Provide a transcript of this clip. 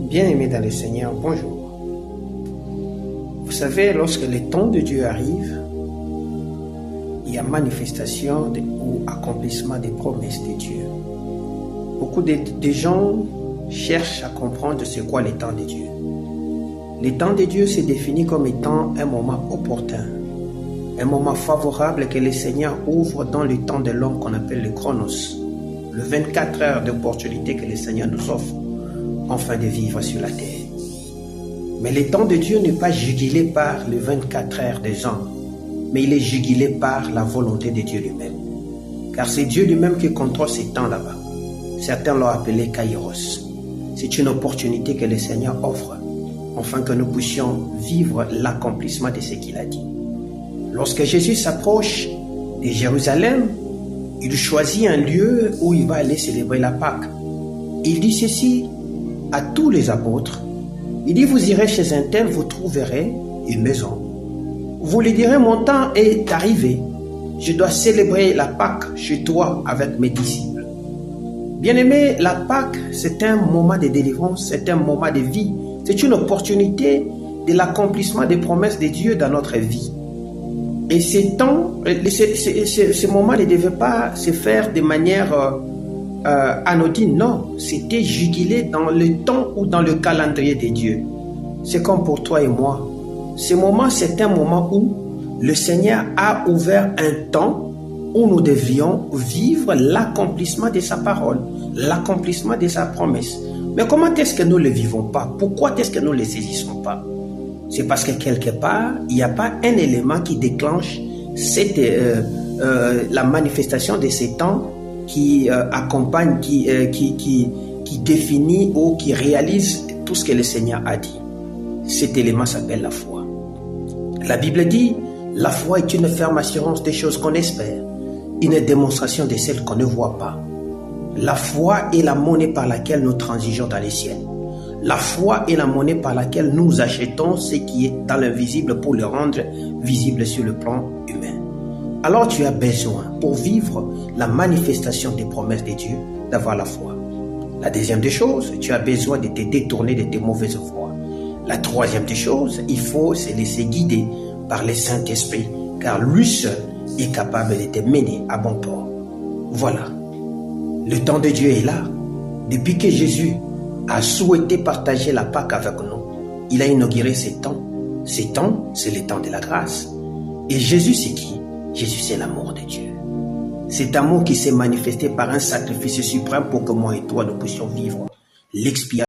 Bien-aimés dans le Seigneur, bonjour. Vous savez, lorsque le temps de Dieu arrive, il y a manifestation ou accomplissement des promesses de Dieu. Beaucoup de gens cherchent à comprendre c'est quoi le temps de Dieu. Le temps de Dieu se définit comme étant un moment opportun, un moment favorable que le Seigneur ouvre dans le temps de l'homme qu'on appelle le chronos, le 24 heures d'opportunité que le Seigneur nous offre afin de vivre sur la terre. Mais le temps de Dieu n'est pas jugulé par les 24 heures des hommes, mais il est jugulé par la volonté de Dieu lui-même. Car c'est Dieu lui-même qui contrôle ces temps là-bas. Certains l'ont appelé Kairos. C'est une opportunité que le Seigneur offre, afin que nous puissions vivre l'accomplissement de ce qu'il a dit. Lorsque Jésus s'approche de Jérusalem, il choisit un lieu où il va aller célébrer la Pâque. Il dit ceci à tous les apôtres. Il dit, vous irez chez un tel, vous trouverez une maison. Vous lui direz, mon temps est arrivé. Je dois célébrer la Pâque chez toi avec mes disciples. Bien-aimé, la Pâque, c'est un moment de délivrance, c'est un moment de vie. C'est une opportunité de l'accomplissement des promesses de Dieu dans notre vie. Et ces temps, ce moment ne devait pas se faire de manière anodine, non. C'était jugulé dans le temps ou dans le calendrier de Dieu. C'est comme pour toi et moi. Ce moment, c'est un moment où le Seigneur a ouvert un temps où nous devions vivre l'accomplissement de sa parole, l'accomplissement de sa promesse. Mais comment est-ce que nous ne le vivons pas? Pourquoi est-ce que nous ne le saisissons pas? C'est parce que quelque part, il n'y a pas un élément qui déclenche la manifestation de ces temps qui accompagne, qui définit ou qui réalise tout ce que le Seigneur a dit. Cet élément s'appelle la foi. La Bible dit, la foi est une ferme assurance des choses qu'on espère, une démonstration de celles qu'on ne voit pas. La foi est la monnaie par laquelle nous transigeons dans les ciels. La foi est la monnaie par laquelle nous achetons ce qui est dans l'invisible pour le rendre visible sur le plan humain. Alors tu as besoin, pour vivre la manifestation des promesses de Dieu, d'avoir la foi. La deuxième des choses, tu as besoin de te détourner de tes mauvaises voies. La troisième des choses, il faut se laisser guider par le Saint-Esprit, car lui seul est capable de te mener à bon port. Voilà. Le temps de Dieu est là. Depuis que Jésus a souhaité partager la Pâque avec nous, il a inauguré ces temps. Ces temps, c'est le temps de la grâce. Et Jésus, c'est qui? Jésus, c'est l'amour de Dieu. Cet amour qui s'est manifesté par un sacrifice suprême pour que moi et toi, nous puissions vivre l'expiation